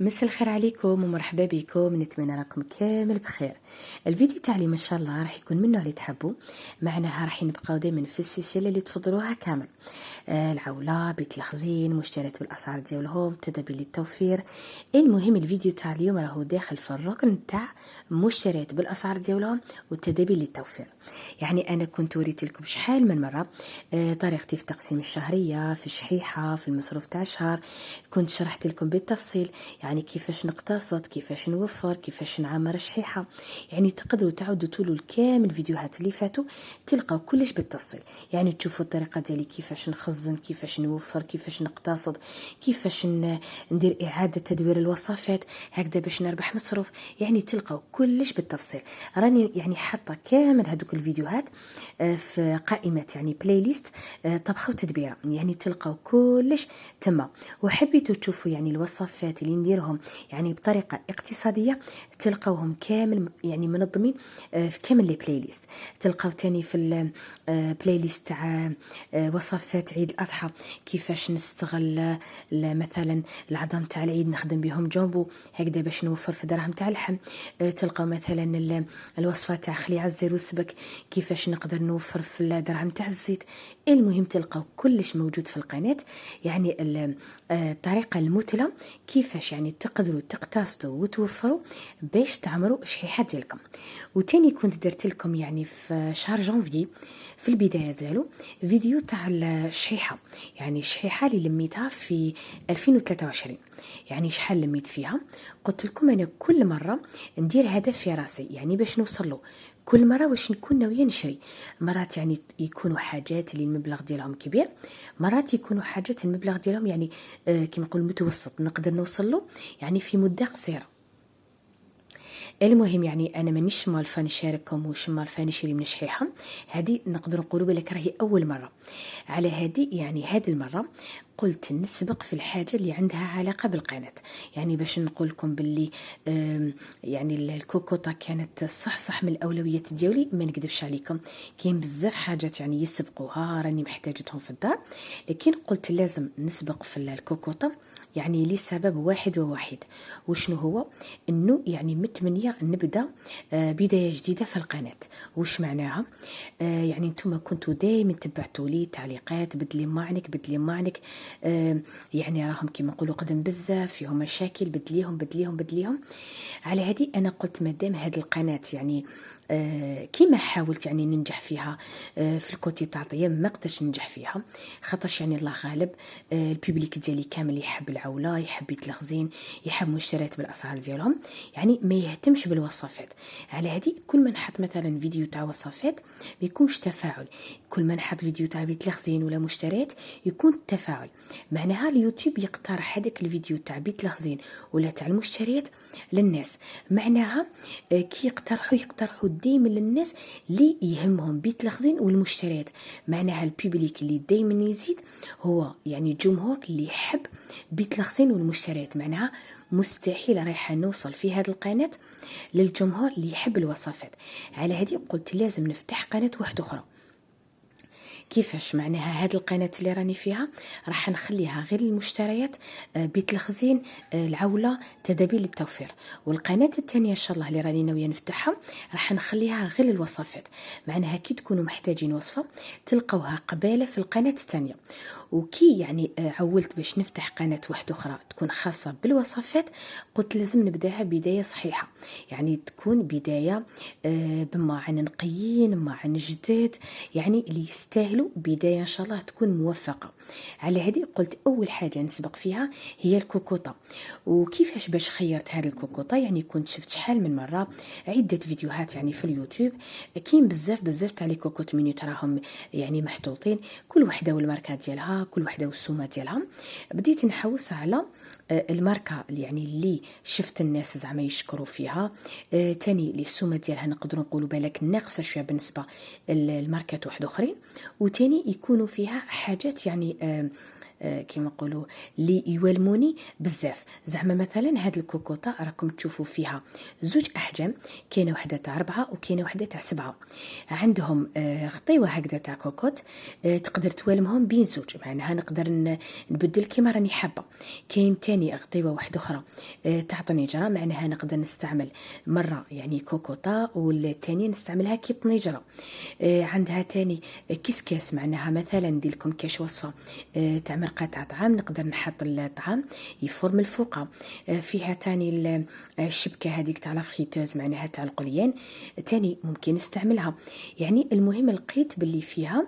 مساء الخير عليكم ومرحبا بكم. نتمنى راكم كامل بخير. الفيديو تاع اليوم ان شاء الله راح يكون منه اللي تحبوا، معناها راح نبقاو دائما في السلسله اللي تفضلوها كامل. العوله، بيت الخزين، مشتريات بالاسعار ديالهم، تدابير للتوفير. المهم الفيديو تاع اليوم راهو داخل في الركن تاع مشتريات بالاسعار ديالهم والتدابير للتوفير. يعني انا كنت وريت لكم شحال من مره طريقتي في تقسيم الشهريه، في الشحيحه، في المصروف تاع الشهر. كنت شرحت لكم بالتفصيل يعني كيفاش نقتصد، كيفاش نوفر، كيفاش نعمر الشحيحه. يعني تقدروا تعودوا طول كامل الفيديوهات اللي فاتوا تلقاو كلش بالتفصيل. يعني تشوفوا الطريقه ديالي كيفاش نخزن، كيفاش نوفر، كيفاش نقتصد، كيفاش ندير اعاده تدوير الوصفات هكذا باش نربح مصروف. يعني تلقاو كلش بالتفصيل. راني يعني حاطه كامل هذوك الفيديوهات في قائمه يعني بلاي ليست طبخه وتدبيره. يعني تلقاو كلش تما. وحبيتوا تشوفوا يعني الوصفات اللي نديرهم يعني بطريقه اقتصاديه، تلقاوهم كامل يعني منظمين في كامل لي بلاي ليست. تلقاو تاني في البلاي ليست تاع وصفات عيد الاضحى، كيفاش نستغل مثلا العظام تاع العيد نخدم بهم جامبو هكذا باش نوفر في دراهم تاع اللحم. تلقاو مثلا الوصفه تاع خلي عزير والسبك، كيفاش نقدر نوفر في الدراهم تاع الزيت. المهم تلقاو كلش موجود في القناه. يعني الطريقه المثلى كيفاش يعني تقدروا تقتصدوا وتوفروا باش تعمروا شحيحه ديالكم. وتاني كنت درت لكم يعني في شهر جانفي في البدايه ديالو فيديو تاع الشحيحه، يعني الشحيحه اللي لميتها في 2023. يعني شحال لميت فيها؟ قلت لكم انا كل مره ندير هدف في راسي يعني باش نوصل له. كل مره واش نكون ناويه نشري، مرات يعني يكونوا حاجات اللي المبلغ ديالهم كبير، مرات يكونوا حاجات المبلغ ديالهم يعني كما نقول متوسط نقدر نوصل له يعني في مده قصيره. المهم يعني انا مانيش مالفه نشارككم واش مالفه نشري من شحيحه. هذه نقدر نقولوا بالك راهي اول مره. على هذه يعني هذه المره قلت نسبق في الحاجه اللي عندها علاقه بالقناه. يعني باش نقول لكم باللي يعني الكوكوطه كانت صح من الاولويات ديالي، ما نكذبش عليكم. كاين بزاف حاجات يعني يسبقوها راني محتاجتهم في الدار، لكن قلت لازم نسبق في الكوكوطه يعني لسبب واحد وواحد. وشنو هو؟ انه يعني متمنيه نبدا بدايه جديده في القناه. وش معناها؟ يعني نتوما كنتوا دائما تبعتوا لي تعليقات بدلي معنك يعني راهم كيما نقولوا قدم بزاف فيهم مشاكل، بدليهم. على هذه انا قلت مادام هذه القناه يعني كيما حاولت يعني ننجح فيها في الكوتي تاع طياب، ما قدرتش ننجح فيها خاطرش يعني الله غالب. البيبليك ديالي كامل يحب العوله، يحب بيت الخزين، يحب مشتريات بالاسعار ديالهم، يعني ما يهتمش بالوصفات. على هذه كل ما نحط مثلا فيديو تاع وصفات ما يكونش تفاعل، كل ما نحط فيديو تاع بيت الخزين ولا مشتريات يكون تفاعل. معناها اليوتيوب يقترح هذاك الفيديو تاع بيت الخزين ولا تاع المشتريات للناس. معناها كي يقترحوا ديما للناس اللي يهمهم بيت الخزين والمشتريات. معناها البيبليك اللي دايما يزيد هو يعني الجمهور اللي يحب بيت الخزين والمشتريات. معناها مستحيل رايحه نوصل في هذه القناه للجمهور اللي يحب الوصفات. على هذه قلت لازم نفتح قناه واحده اخرى. كيفاش؟ معناها هذه القناه اللي راني فيها راح نخليها غير المشتريات، بيت الخزين، العوله، تدابير للتوفير. والقناه الثانيه ان شاء الله اللي راني ناويه نفتحها راح نخليها غير الوصفات. معناها كي تكونوا محتاجين وصفه تلقوها قباله في القناه الثانيه. وكي يعني عولت باش نفتح قناه واحده اخرى تكون خاصه بالوصفات، قلت لازم نبداها بدايه صحيحه، يعني تكون بدايه بماعن نقيين، ماعن جداد، يعني اللي يستاهلوا بدايه ان شاء الله تكون موفقه. على هذه قلت اول حاجه نسبق فيها هي الكوكوطه. وكيفاش باش خيرت هذه الكوكوطه؟ يعني كنت شفت شحال من مره عده فيديوهات يعني في اليوتيوب، كاين بزاف تاع لي كوكوط مينيت راهم يعني محطوطين، كل وحده والماركه ديالها، كل وحده والسومه ديالها. بديت نحوس على الماركه يعني اللي شفت الناس زعما يشكروا فيها. تاني اللي السومه ديالها نقدروا نقولوا بالك ناقصه شويه بالنسبه للماركات واحد اخرين. وتاني يكونوا فيها حاجات يعني كما نقولوا اللي يوالموني بزاف. زعما مثلا هاد الكوكوطه راكم تشوفوا فيها زوج احجام، كاينه وحده تاع 4 وكاينه وحده تاع 7. عندهم خطيوه هكذا تاع كوكوط، تقدر توالمهم بين زوج، معناها نقدر نبدل كيما راني حابه. كاين تاني غطيوه واحده اخرى تاع طنيجره، معناها نقدر نستعمل مره يعني كوكوطه والثانيه نستعملها كي طنيجره. عندها تاني كسكاس، معناها مثلا ندير لكم كاش وصفه تاع مرقه تاع طعام، نقدر نحط الطعام يفور من الفوق. فيها تاني الشبكه هذيك تاع لافريتوز، معناها تاع القليان تاني ممكن نستعملها. يعني المهم لقيت باللي فيها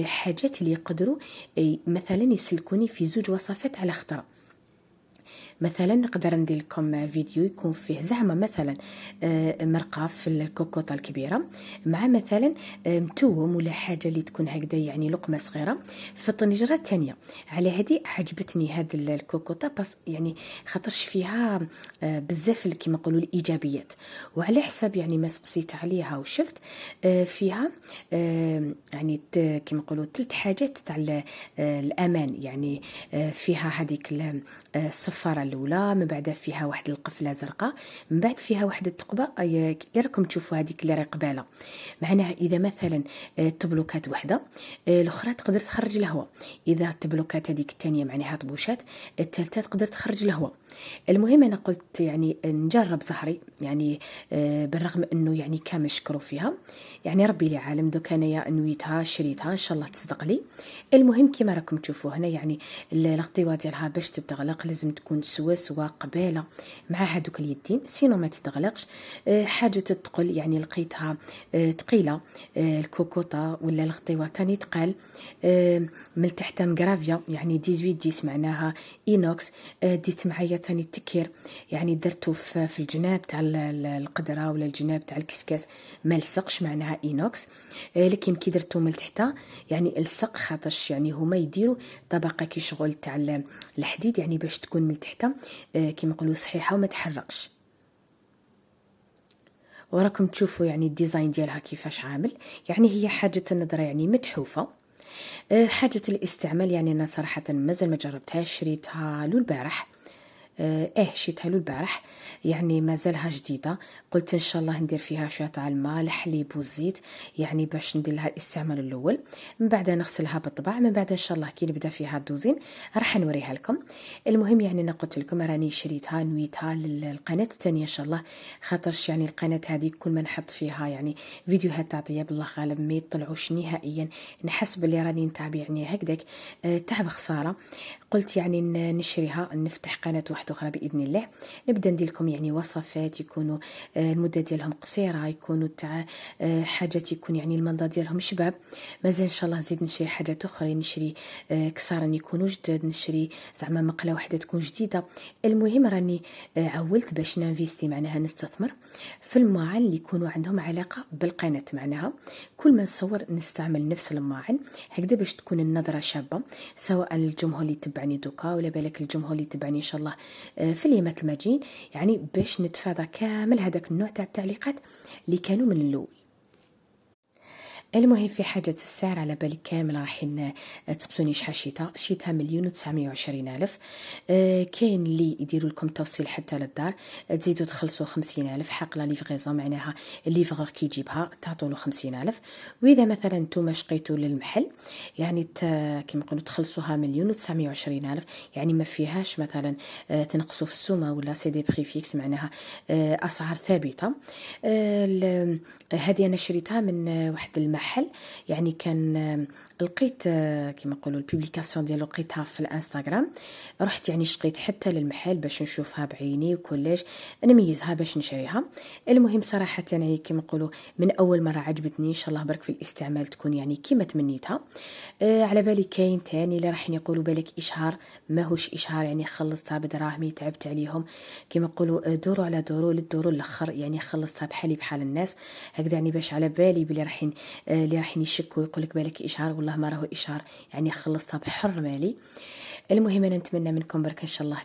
حاجات اللي يقدروا مثلا يسلكوني في زوج وصفات على خطره. مثلا نقدر ندير لكم فيديو يكون فيه زعما مثلا مرقه في الكوكوطه الكبيره مع مثلا متوم ولا حاجه اللي تكون هكذا يعني لقمه صغيره في الطنجره الثانيه. على هذه عجبتني هذه الكوكوطه بس يعني خاطرش فيها بزاف كما نقولوا الايجابيات، وعلى حساب يعني ما سقسيت عليها وشفت فيها يعني كما نقولوا 3 حاجات تاع الامان. يعني فيها هذيك الصفاره الاولى، من بعد فيها واحد القفله زرقاء، من بعد فيها واحد الثقبه اللي راكم تشوفوا هذيك اللي راهي قباله. معناها اذا مثلا تبلوكات وحده الاخرى تقدر تخرج الهواء، اذا التبلوكات هذيك الثانيه معناها طبوشات الثالثه تقدر تخرج الهواء. المهم انا قلت يعني نجرب زهري، يعني بالرغم انه يعني كامل شكروا فيها، يعني ربي لي عالم دوك انايا نويتها شريتها ان شاء الله تصدق لي. المهم كما راكم تشوفوا هنا يعني الغطيوه ديالها باش تتغلق لازم تكون سوا قباله مع هذوك اليدين، سينو ما تتغلقش. حاجه تثقل يعني لقيتها ثقيله، الكوكوطه ولا الغطيوه تاني ثقال. من تحت مغرافيا يعني 18 معناها اينوكس. ديت معايا تاني التكير، يعني درته في الجناب تاع القدره ولا الجناب تاع الكسكاس ما لصقش، معناها اينوكس. لكن كي درتو من تحت يعني الصق، خاطرش يعني هما يديروا طبقه كي شغل تاع الحديد يعني باش تكون من تحت كما نقولوا صحيحه وما تحرقش. وراكم تشوفوا يعني الديزاين ديالها كيفاش عامل، يعني هي حاجه النظره يعني متحوفه. حاجه الاستعمال يعني انا صراحه مازال ما جربتهاش، شريتها له البارح. شريتها له البارح، يعني مازالها جديده. قلت ان شاء الله ندير فيها شويه تاع الماء الحليب والزيت يعني باش ندير لها الاستعمال الاول، من بعد نغسلها بالطبع، من بعد ان شاء الله كي نبدا فيها الدوزين راح نوريها لكم. المهم يعني انا قلت لكم راني شريتها نويتها للقناه الثانيه ان شاء الله، خاطرش يعني القناه هذه كل ما نحط فيها يعني فيديوهات تاع طياب الله غالب ما يطلعوش نهائيا، نحس باللي راني نتعب يعني هكذاك تعب خساره. قلت يعني نشريها نفتح قناه واحده اخرى باذن الله، نبدا ندير لكم يعني وصفات يكونوا المده ديالهم قصيره، يكونوا تاع حاجات يكون يعني المنظر ديالهم شباب. مازال ان شاء الله نزيد نشري حاجات اخرى، نشري كسارن يكونوا جدد، نشري زعما مقله واحده تكون جديده. المهم راني عولت باش ننفيستي معناها نستثمر في الماعن اللي يكونوا عندهم علاقه بالقناه، معناها كل ما نصور نستعمل نفس الماعن هكذا باش تكون النظره شابه، سواء الجمهور اللي تبعني دوكا ولا بالك الجمهور اللي تبعني ان شاء الله في اليامات الماجين، يعني باش نتفادى كامل هذاك النوع تاع التعليقات اللي كانوا من الاول. المهم في حاجة السعر على بالي كامل رايحين تسقسوني شحال شيتها 1,920,000. كاين اللي يديروا لكم توصيل حتى للدار، تزيدوا تخلصوا 50,000 حقله ليفغيزون، معناها الليفغور كي يجيبها تعطوا له 50,000. واذا مثلا نتوما شقيتوا للمحل يعني كيما نقولوا تخلصوها 1,920,000، يعني ما فيهاش مثلا تنقصوا في السومه ولا سي دي بري فيكس، معناها اسعار ثابته. هذه انا شريتها من واحد المحل، يعني كان لقيت كما نقولوا البوبليكاسيون ديالو لقيتها في الانستغرام، رحت يعني شقيت حتى للمحل باش نشوفها بعيني وكلش نميزها باش نشريها. المهم صراحه يعني كما نقولوا من اول مره عجبتني، ان شاء الله برك في الاستعمال تكون يعني كما تمنيتها. على بالي كاين تاني اللي راح يقولوا بالك اشهار، ماهوش اشهار يعني خلصتها بدراهمي تعبت عليهم، كما نقولوا دورو على دورو للدورو الاخر، يعني خلصتها بحالي بحال الناس هكذا، يعني باش على بالي بلي راح اللي راح يشكوا يقول لك بالك اشهار، والله ما راهو اشهار، يعني خلصتها بحر مالي. المهم انا نتمنى منكم برك ان شاء الله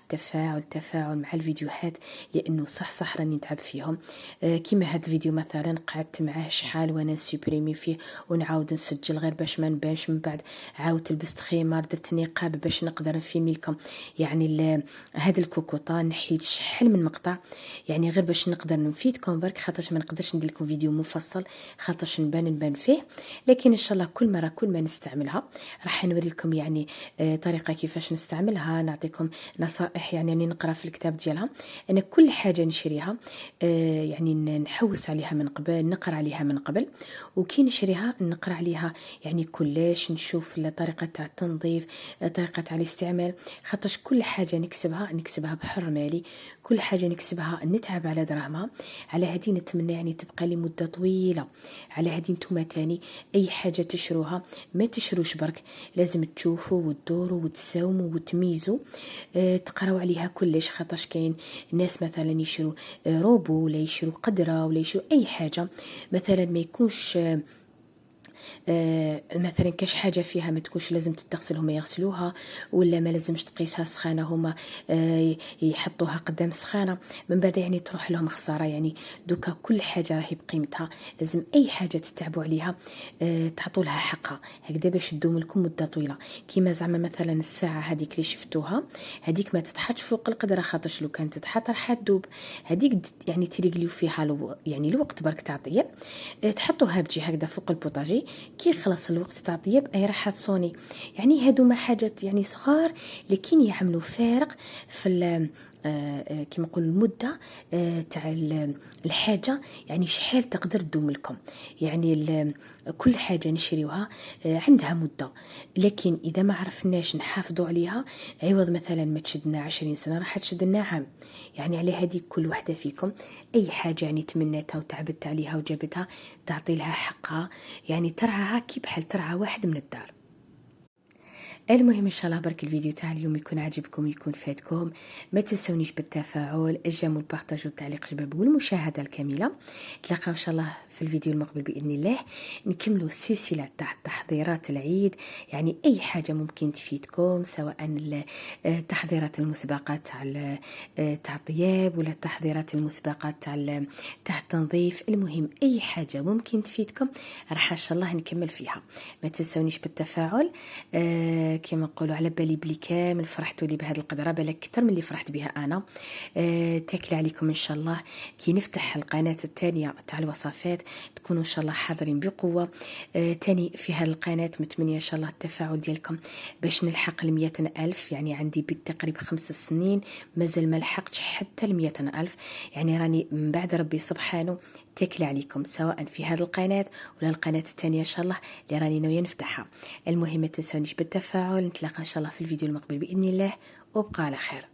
التفاعل مع الفيديوهات، لانه صح راني نتعب فيهم. كيما هذا الفيديو مثلا قعدت معاه شحال وانا سوبريمي فيه ونعاود نسجل غير باش ما نبانش، من بعد عاودت لبست خمار، درت نقاب باش نقدر نفيلمي لكم يعني هذا الكوكوطه، نحيت شحال من مقطع يعني غير باش نقدر نفيدكم برك، خاطرش ما نقدرش ندير لكم فيديو مفصل خاطرش نبان فيه. لكن ان شاء الله كل مره كل ما نستعملها راح نوري لكم يعني طريقه كيفاش نستعملها، نعطيكم نصائح يعني نقرا في الكتاب ديالها. انا كل حاجه نشريها يعني نحوس عليها من قبل، نقرا عليها من قبل، وكي نشريها نقرا عليها يعني كلش، نشوف الطريقه تاع التنظيف، طريقه تاع الاستعمال، خاطرش كل حاجه نكسبها بحر مالي، كل حاجه نكسبها نتعب على دراهمها. على هذه نتمنى يعني تبقى لي مده طويله. على هذه نتوما تاني اي حاجه تشروها ما تشروش برك، لازم تشوفوا وتدوروا وتساوموا وتميزوا، تقراو عليها كلش، خاطرش كاين ناس مثلا يشروا روبو ولا يشروا قدره ولا يشروا اي حاجه مثلا ما يكونش مثلا كاش حاجه فيها ما تكونش لازم تتغسل هما يغسلوها، ولا ما لازمش تقيسها سخانه هما يحطوها قدام سخانه، من بعد يعني تروح لهم خساره. يعني دوكا كل حاجه راهي بقيمتها، لازم اي حاجه تتعبوا عليها تعطوا لها حقها هكذا باش تدوم لكم مده طويله. كيما زعما مثلا الساعه هذيك اللي شفتوها هذيك ما تتحطش فوق القدره، خاطرش لو كانت تتحط راح تذوب، هذيك يعني تريقليو فيها يعني الوقت برك تاع طيب، تحطوها بجي هكذا فوق البوطاجي، كي خلص الوقت تاع طيب اي راح تصوني. يعني هادو ما حاجات يعني صغار لكن يعملوا فارق في كما نقول المده تاع الحاجه، يعني شحال تقدر تدوم لكم. يعني كل حاجه نشريوها عندها مده، لكن اذا ما عرفناش نحافظوا عليها عوض مثلا ما تشدنا 20 سنه راح تشدنا عام. يعني على هذه كل وحده فيكم اي حاجه يعني تمنيتها وتعبت عليها وجابتها تعطي لها حقها، يعني ترعاها كي بحال ترعى واحد من الدار. المهم ان شاء الله برك الفيديو تاع اليوم يكون عجبكم يكون فاتكم، ما تنسونيش بالتفاعل، الجيم والبارطاج والتعليق شباب والمشاهده الكامله. تلاقاو ان شاء الله في الفيديو المقبل باذن الله، نكملوا السلسله تاع تحضيرات العيد، يعني اي حاجه ممكن تفيدكم، سواء تحضيرات المسبقات تاع الطياب ولا تحضيرات المسبقات تاع التنظيف. المهم اي حاجه ممكن تفيدكم راح ان شاء الله نكمل فيها. ما تنسونيش بالتفاعل، كما نقولوا على بالي بلي كامل فرحتوا لي بهذه القدره، بالك اكثر من اللي فرحت بها انا. تاكل عليكم ان شاء الله كي نفتح القناه الثانيه تاع الوصفات تكونوا ان شاء الله حاضرين بقوه. تاني في هذه القناه متمنيه ان شاء الله التفاعل ديالكم باش نلحق 100,000، يعني عندي بالتقريب 5 سنين مازال ما لحقتش حتى 100,000، يعني راني من بعد ربي سبحانه تاكل عليكم، سواء في هذه القناه ولا القناه الثانيه ان شاء الله اللي راني ناويه نفتحها. المهم ما تنسونيش بالتفاعل، نتلاقى ان شاء الله في الفيديو المقبل باذن الله، وابقى على خير.